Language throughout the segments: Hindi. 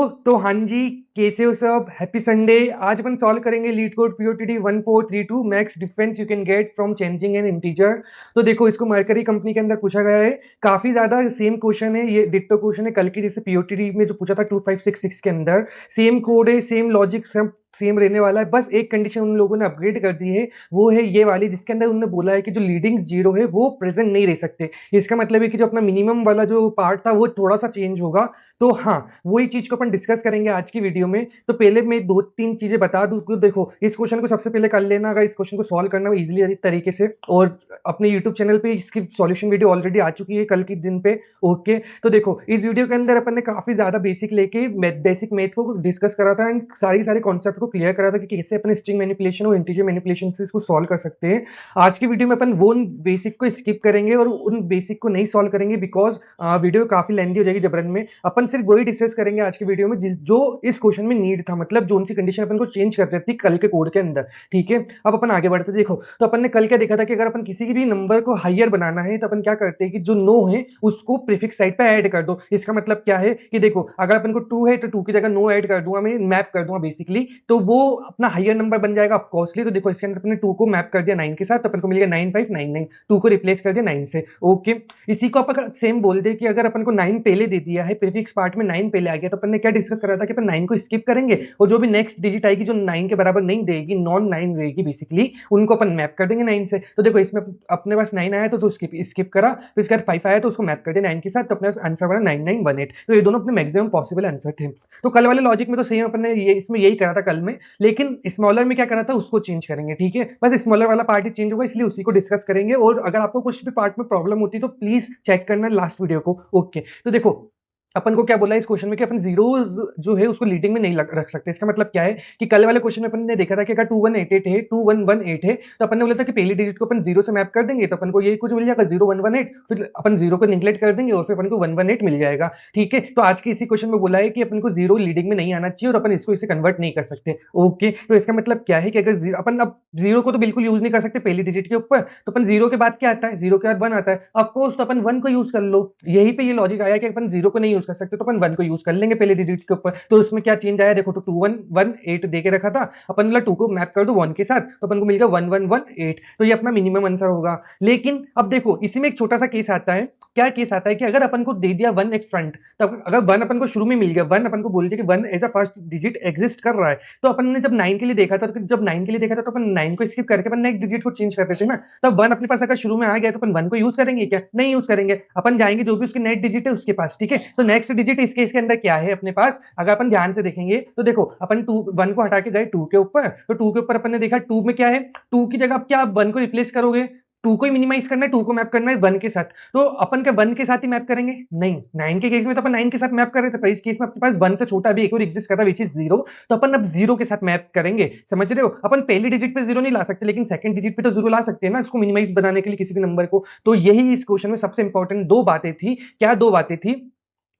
तो हाँ जी, कैसे हो सब? Happy Sunday. आज अपन सॉल्व करेंगे leet code POTD 1432 max difference you can get from changing N integer. तो देखो, इसको मरकरी कंपनी के अंदर पूछा गया है। काफी ज्यादा सेम क्वेश्चन है, ये डिट्टो क्वेश्चन है कल की जैसे POTD में जो पूछा था 2566 के अंदर। सेम कोड है, सेम लॉजिक, सब सेम रहने वाला है। बस एक कंडीशन उन लोगों ने अपग्रेड कर दी है, वो है ये वाली, जिसके अंदर उन्होंने बोला है कि जो लीडिंग जीरो है वो प्रेजेंट नहीं रह सकते। इसका मतलब है कि जो अपना मिनिमम वाला जो पार्ट था वो थोड़ा सा चेंज होगा। तो हाँ, वही चीज को अपन डिस्कस करेंगे आज की वीडियो में। तो पहले मैं दो तीन चीजें बता दूं कि देखो, इस क्वेश्चन को सबसे पहले कर लेना अगर इस क्वेश्चन को सॉल्व करना इजीली तरीके से। और अपने यूट्यूब चैनल पे इसकी सॉल्यूशन वीडियो ऑलरेडी आ चुकी है कल के दिन पे। ओके, तो देखो इस वीडियो के अंदर अपन ने काफी ज्यादा बेसिक लेके बेसिक मैथ को डिस्कस करा था एंड सारी कॉन्सेप्ट को क्लियर करा था कि कैसे अपन स्ट्रिंग मैनिपुलेशन और इंटीजर मैनिपुलेशन से इसको सॉल्व कर सकते हैं। आज की वीडियो में अपन वो बेसिक को स्किप करेंगे और उन बेसिक को नहीं सॉल्व करेंगे, बिकॉज वीडियो काफी लेंथी हो जाएगी जबरन में। अपन सिर्फ वही डिस्कस करेंगे आज की वीडियो में जिस जो इस क्वेश्चन में नीड था, मतलब जो सी कंडीशन अपन को चेंज कर सकती कल के कोड के अंदर। ठीक है, अब अपन आगे बढ़ते। देखो, तो अपन ने कल क्या देखा था कि अगर अपन किसी भी नंबर को हायर बनाना है तो अपन क्या करते हैं कि जो नो है उसको प्रीफिक्स साइड पे ऐड कर दो। इसका मतलब क्या है कि देखो, अगर अपन को 2 है तो 2 की जगह नो ऐड कर दूंगा, मैं मैप कर दूंगा बेसिकली, तो वो अपना हायर नंबर बन जाएगा ऑफकोर्सली। तो देखो, इसके अंदर अपने 2 को मैप कर दिया 9 के साथ, तो अपन को मिलेगा 9599। 2 को रिप्लेस कर दिया 9 से। ओके, इसी को अपन सेम बोल दे कि अगर अपन को 9 पहले दे दिया है, प्रीफिक्स पार्ट में 9 पहले आ गया, तो अपन ने क्या डिस्कस करा था कि अपन 9 को स्किप करेंगे और जो भी नेक्स्ट डिजिट आएगी जो 9 के बराबर नहीं देगी, नॉन 9 रहेगी बेसिकली, उनको अपन मैप कर देंगे 9 से। तो देखो, इसमें अपने पास 9 आया तो स्किप करा, फिर इसके बाद 5 आया तो उसको मैप कर दिया 9 के साथ, तो अपने पास आंसर बना 9918। तो ये दोनों अपने मैक्सिमम पॉसिबल आंसर थे। तो कल वाले लॉजिक में तो सेम अपन ने ये इसमें यही करा था कल में, लेकिन स्मॉलर में क्या करा था उसको चेंज करेंगे। ठीक है, बस स्मॉलर वाला पार्ट ही चेंज होगा, इसलिए उसी को डिस्कस करेंगे। और अगर आपको कुछ भी पार्ट में प्रॉब्लम होती है तो प्लीज चेक करना लास्ट वीडियो को। ओके, तो देखो अपन को क्या बोला इस क्वेश्चन में कि अपन जीरोज जो है उसको लीडिंग में नहीं रख सकते। इसका मतलब क्या है कि कल वाले क्वेश्चन में अपन ने देखा था कि अगर 2188 है, 2118 है, तो अपन ने बोला था कि पहली डिजिट को अपन जीरो से मैप कर देंगे तो अपन को ये कुछ मिल जाएगा 0118, फिर अपन जीरो को निगलेक्ट कर देंगे और फिर अपन को 118 मिल जाएगा। ठीक है, तो आज के इसी क्वेश्चन में बोला है कि अपन को जीरो लीडिंग में नहीं आना चाहिए और अपन इसको इसे कन्वर्ट नहीं कर सकते। ओके, तो इसका मतलब क्या है कि अगर अपन अब जीरो को तो बिल्कुल यूज नहीं कर सकते पहली डिजिट के ऊपर, तो अपन जीरो के बाद क्या आता है, जीरो के बाद 1 आता है ऑफकोर्स, तो अपन 1 को यूज कर लो। यही पे ये लॉजिक आया कि अपन जीरो को नहीं यूज कर सकते तो अपन 1 को यूज कर लेंगे पहले डिजिट के ऊपर। तो उसमें क्या चेंज आया देखो, तो 2118 दे के रखा था अपन, मतलब 2 को मैप कर दो 1 के साथ तो अपन को मिल गया 1118। तो ये अपना मिनिमम आंसर होगा। लेकिन अब देखो, इसी में एक छोटा सा केस आता है। क्या केस आता है कि अगर अपन को दे दिया 1 एक फ्रंट, तब अगर 1 अपन को शुरू में मिल गया, 1 अपन को बोल दिया कि 1 as a first digit exist कर रहा है, तो अपन ने जब 9 के लिए देखा था, जब 9 के लिए देखा था तो अपन 9 को स्किप करके अपन नेक्स्ट डिजिट को चेंज कर देते हैं ना। तब 1 अपने पास अगर शुरू में आ गया तो अपन 1 को यूज करेंगे क्या? नहीं यूज करेंगे, अपन जाएंगे जो भी उसके नेक्स्ट डिजिट है उसके पास। ठीक है, तो नेक्स्ट डिजिट इस केस के अंदर क्या है अपने पास, अगर अपन ध्यान से देखेंगे तो देखो, अपन 1 को हटा के गए 2 के ऊपर, तो 2 के ऊपर अपन ने देखा 2 में क्या है, 2 की जगह अब क्या आप 1 को रिप्लेस करोगे, 2 को ही मिनिमाइज करना है, 2 को मैप करना है 1 के साथ। तो अपन क्या 1 के साथ ही मैप करेंगे? नहीं, 9 के केस में तो अपन 9 के साथ मैप कर रहे थे, पर इस केस में अपने पास 1 से छोटा भी एक और एग्जिस्ट करता है विच इज 0, तो अपन अब 0 के साथ मैप करेंगे। समझ रहे हो, अपन पहली डिजिट पे 0 नहीं ला सकते लेकिन सेकंड डिजिट पे तो 0 ला सकते हैं ना, उसको मिनिमाइज बनाने के लिए किसी भी नंबर को। तो यही इस क्वेश्चन में सबसे इंपॉर्टेंट दो बातें थी। क्या दो बातें थी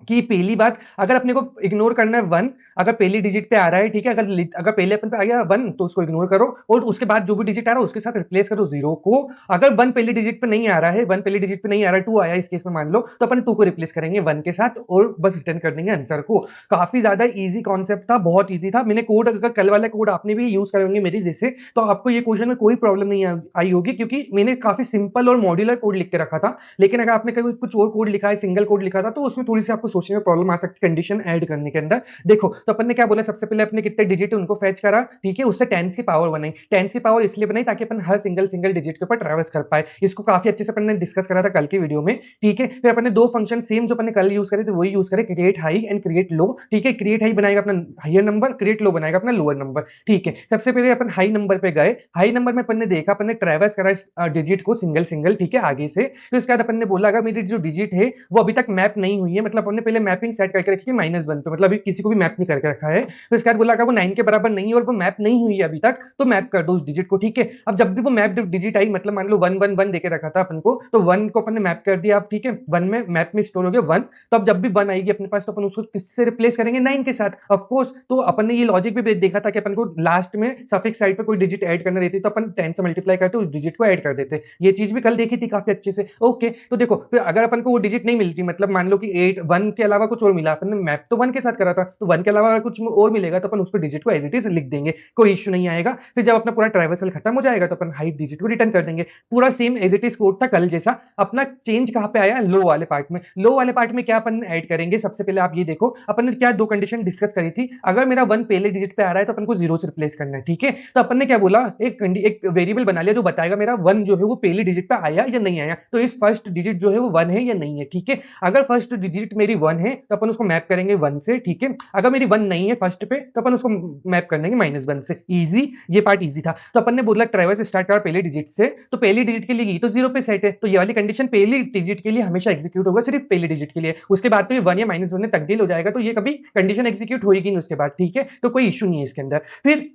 कि पहली बात, अगर अपने को इग्नोर करना है 1, अगर पहली डिजिट पे आ रहा है, ठीक है, अगर पहले अपन पे आ गया 1 तो उसको इग्नोर करो और उसके बाद जो भी डिजिट आ रहा है उसके साथ रिप्लेस करो 0 को। अगर 1 पहली डिजिट पे नहीं आ रहा है, 1 पहली डिजिट पे नहीं आ रहा है, 2 आया इस केस में मान लो, तो अपन 2 को रिप्लेस करेंगे 1 के साथ और बस रिटर्न कर देंगे आंसर को। काफी ज्यादा इजी कॉन्सेप्ट था, बहुत इजी था। मैंने कोड, अगर कल वाला कोड आपने भी यूज करेंगे मेरी जैसे, तो आपको ये क्वेश्चन में कोई प्रॉब्लम नहीं आई होगी, क्योंकि मैंने काफी सिंपल और मॉड्यूलर कोड लिख के रखा था। लेकिन अगर आपने कभी कुछ और कोड लिखा है, सिंगल कोड लिखा था, तो उसमें थोड़ी सी आपको सोचने में प्रॉब्लम आ सकती है कंडीशन ऐड करने के अंदर। देखो, तो अपन ने क्या बोला, सबसे पहले अपने कितने डिजिट उनको फेच करा, ठीक है, उससे टेंस की पावर बनाई। टेंस की पावर इसलिए बनाई ताकि अपन हर सिंगल डिजिट के ऊपर ट्रैवर्स कर पाए। इसको काफी अच्छे से अपन ने डिस्कस करा था कल की वीडियो में। ठीक है, फिर अपन ने दो फंक्शन सेम जो अपन ने कल यूज करे थे वही यूज करे, क्रिएट हाई एंड क्रिएट लो। ठीक है, क्रिएट हाई बनाएगा अपना हायर नंबर, क्रिएट लो बनाएगा अपना लोअर नंबर। ठीक है, सबसे पहले अपन हाई नंबर पे गए। हाई नंबर में अपन ने देखा, अपन ने ट्रैवर्स करा इस डिजिट को सिंगल, ठीक है, आगे से। फिर उसके बाद अपन ने बोला अगर मेरी जो डिजिट है वो अभी तक मैप नहीं हुई है, मतलब अपन ने पहले मैपिंग सेट करके रखी है -1 पे, मतलब अभी किसी को भी मैप नहीं करके रखा है। तो इसके बाद बोला अगर वो 9 के बराबर नहीं है और वो मैप नहीं हुई है अभी तक, तो मैप कर दो उस डिजिट को। ठीक है, अब जब भी वो मैप डिजिट आई, मतलब मान लो 111 देके रखा था अपन को, तो 1 को अपन ने मैप कर दिया। अब ठीक है, 1 में मैप में स्टोर हो गया 1, तो अब जब भी 1 आएगी अपने पास तो अपन उसको किससे रिप्लेस करेंगे? 9 के साथ ऑफ कोर्स। तो अपन ने ये लॉजिक भी देखा था कि अपन को लास्ट में सफिक्स साइड पे कोई डिजिट ऐड करना रहती, तो अपन 10 से मल्टीप्लाई करते उस डिजिट को ऐड कर देते। ये चीज भी कल देखी थी काफी अच्छे से। ओके, तो देखो, फिर अगर अपन को वो डिजिट नहीं मिलती, मतलब मान लो कि 8 1 वन के अलावा कुछ और मिला, अपन ने मैप तो वन के साथ करा था, तो वन के अलावा कुछ और मिलेगा तो अपन उसको डिजिट को एज इट इज लिख देंगे, कोई इश्यू नहीं आएगा। फिर जब अपना पूरा ट्राइवर्सल खत्म हो जाएगा तो अपन हाइट डिजिट को रिटर्न कर देंगे। पूरा same as it is code था कल जैसा। अपना चेंज कहां पे आया, लो वाले पार्ट में। लो वाले पार्ट में क्या अपन ऐड करेंगे, सबसे पहले आप ये देखो, अपन ने क्या दो कंडीशन डिस्कस करी थी। अगर मेरा वन पहले डिजिट पे आ रहा है तो अपन को जीरो से रिप्लेस करना है, ठीक है। तो अपन ने क्या बोला, एक वेरिएबल बना लिया जो बताएगा मेरा वन जो है वो पहली डिजिट पे आया या नहीं आया। तो इस फर्स्ट डिजिट जो है वो वन है या नहीं है, ठीक है। अगर फर्स्ट डिजिट मेरी वन है तो अपन उसको मैप करेंगे वन से, ठीक है। अगर मेरी वन नहीं है फर्स्ट पे तो अपन उसको मैप कर देंगे -1 से। इजी, ये पार्ट इजी था। तो अपन ने बोला ट्राइवर्स स्टार्ट करा पहले डिजिट से, तो पहली डिजिट के लिए ये तो जीरो पे सेट है, तो ये वाली कंडीशन पहली डिजिट के लिए हमेशा एग्जीक्यूट होगा, सिर्फ पहली डिजिट के लिए। उसके बाद तो ये वन या -1 में तब्दील हो जाएगा, तो ये कभी कंडीशन एग्जीक्यूट होगी नहीं उसके बाद, ठीक है। तो कोई इशू नहीं है इसके अंदर। फिर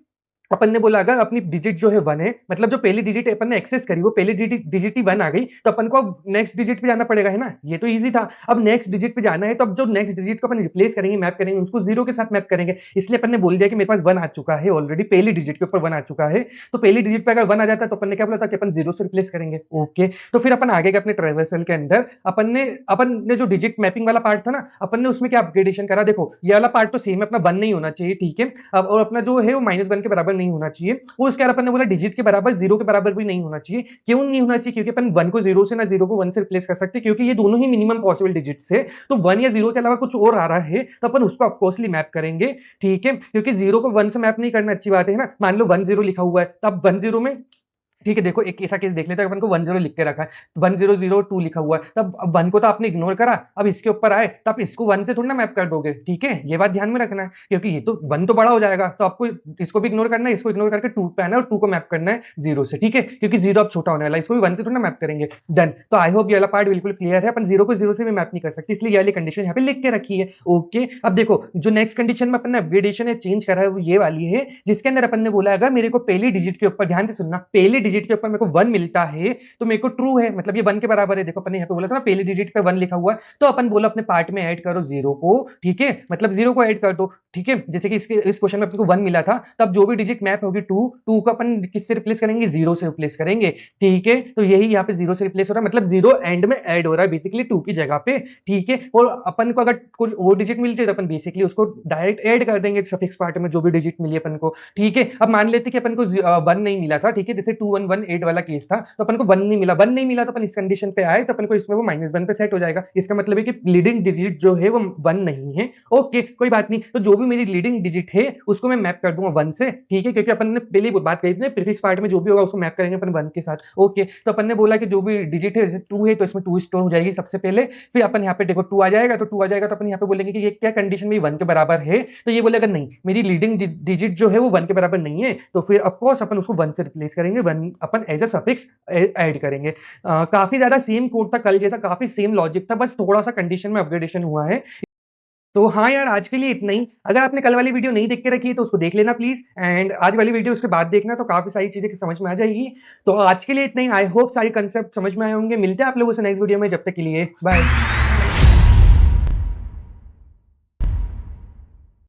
अपन ने बोला अगर अपनी डिजिट जो है वन है, मतलब जो पहली डिजिट अपन ने एक्सेस करी वो पहली डिजिट ही वन आ गई, तो अपन को अब नेक्स्ट डिजिट पे जाना पड़ेगा, है ना। ये तो इजी था। अब नेक्स्ट डिजिट पे जाना है तो अब जो नेक्स्ट डिजिट को अपन रिप्लेस करेंगे, मैप करेंगे, उसको जीरो के साथ मैप करेंगे। इसलिए अपन ने बोल दिया कि मेरे पास वन आ चुका है ऑलरेडी, पहली डिजिट के ऊपर वन आ चुका है। तो पहली डिजिट पे अगर वन आ जाता है तो अपन ने क्या बोला था कि अपन जीरो से रिप्लेस करेंगे। ओके, तो फिर अपन आगे के अपने ट्राइवर्सल के अंदर अपन ने जो डिजिट मैपिंग वाला पार्ट था ना, अपन ने उसमें क्या अपग्रेडेशन करा। देखो ये वाला पार्ट तो सेम है, अपना वन नहीं होना चाहिए, ठीक है। अब और अपना जो है वो -1 के बराबर नहीं होना चाहिए। वो उसके अपन ने बोला डिजिट के बराबर जीरो के बराबर भी नहीं होना चाहिए। क्यों नहीं होना चाहिए, क्योंकि अपन वन को जीरो से ना जीरो को वन से रिप्लेस कर सकते, क्योंकि ये दोनों ही मिनिमम पॉसिबल डिजिट्स है। तो वन या जीरो के अलावा कुछ और आ रहा है तो अपन उसको ऑफकोर्सली मैप करेंगे, ठीक है। क्योंकि जीरो को वन से मैप नहीं करना अच्छी बात है ना। मान लो 10 लिखा हुआ है, तो अब 10 में, ठीक है, देखो एक ऐसा केस देख लेते हैं, अपन को 10 लिख के रखा है, 1002 लिखा हुआ है, तब वन को तो आपने इग्नोर करा, अब इसके ऊपर आए तो आप इसको वन से थोड़ा ना मैप कर दोगे, ठीक है। ये बात ध्यान में रखना है, क्योंकि ये तो वन तो बड़ा हो जाएगा, तो आपको इसको भी इग्नोर करना है, इसको इग्नोर करके टू पे आना है और टू को मैप करना है जीरो से, ठीक है। क्योंकि जीरो अब छोटा होने वाला है, इसको भी वन से थोड़ा मैप करेंगे। डन। तो आई होप ये वाला पार्ट बिल्कुल क्लियर है। अपन जीरो को जीरो से भी मैप नहीं कर सकते, इसलिए ये वाली कंडीशन यहाँ पे लिख के रखी है। ओके, अब देखो जो नेक्स्ट कंडीशन में अपन ने अपग्रेडेशन है चेंज करा है वो ये वाली है, जिसके अंदर अपन ने बोला अगर मेरे को पहली डिजिट के ऊपर, ध्यान से सुनना, पहली डिजिट के ऊपर मेरे को वन मिलता है तो मेरे को ट्रू है, मतलब ये वन के बराबर है। देखो अपन ने यहाँ पे बोला था ना पहली डिजिट पे वन लिखा हुआ है, तो अपन बोला अपने पार्ट में ऐड करो जीरो को, ठीक है। मतलब जीरो को ऐड कर दो, ठीक है। जैसे कि इस क्वेश्चन में अपन को वन मिला था, तब जो भी डिजिट मैप होगी टू को अपन किससे रिप्लेस करेंगे, जीरो से रिप्लेस करेंगे, ठीक है। तो यही यहाँ पे जीरो से रिप्लेस हो रहा है, मतलब जीरो एंड में ऐड हो रहा है बेसिकली टू की जगह पे, ठीक है। और अपन को अगर कोई और डिजिट मिलती है तो अपन बेसिकली उसको डायरेक्ट ऐड कर देंगे सफिक्स पार्ट में जो भी डिजिट मिली अपन को, ठीक है। अब मान लेते कि अपन को वन नहीं मिला था, ठीक है, जैसे 2118 वाला केस था, तो अपन को वन नहीं मिला तो अपन इस कंडीशन पे आए तो अपन को इसमें वो -1 पे सेट हो जाएगा। इसका मतलब है कि लीडिंग डिजिट जो है वो वन नहीं है। ओके, कोई बात नहीं। तो जो भी मेरी लीडिंग डिजिट है उसको मैं मैप कर दूंगा वन से, ठीक है, क्योंकि अपन ने पहले बात कही थी प्रीफिक्स पार्ट में जो भी होगा उसको मैप करेंगे अपन वन के साथ। ओके, तो अपन ने बोला कि जो भी डिजिट है जैसे टू है तो इसमें टू स्टोर हो जाएगी सबसे पहले, फिर अपन यहाँ पे देखो टू आ जाएगा, तो अपन यहाँ पे बोलेंगे कि ये क्या कंडीशन में वन के बराबर है, तो ये बोलेगा नहीं मेरी लीडिंग डिजिट जो है वो वन के बराबर नहीं है, तो फिर ऑफकोर्स अपन उसको वन से रिप्लेस करेंगे, वन अपन एज अ सफिक्स ऐड करेंगे। काफी ज्यादा सेम कोड था कल जैसा, काफी सेम लॉजिक था, बस थोड़ा सा कंडीशन में अपग्रेडेशन हुआ है। तो हाँ यार, आज के लिए इतना ही। अगर आपने कल वाली वीडियो नहीं देख के रखी है तो उसको देख लेना प्लीज, एंड आज वाली वीडियो उसके बाद देखना, तो काफी सारी चीजें समझ में आ जाएगी। तो आज के लिए इतना ही। आई होप सारे कंसेप्ट समझ में आए होंगे। मिलते हैं आप लोगों से नेक्स्ट वीडियो में, जब तक के लिए बाय।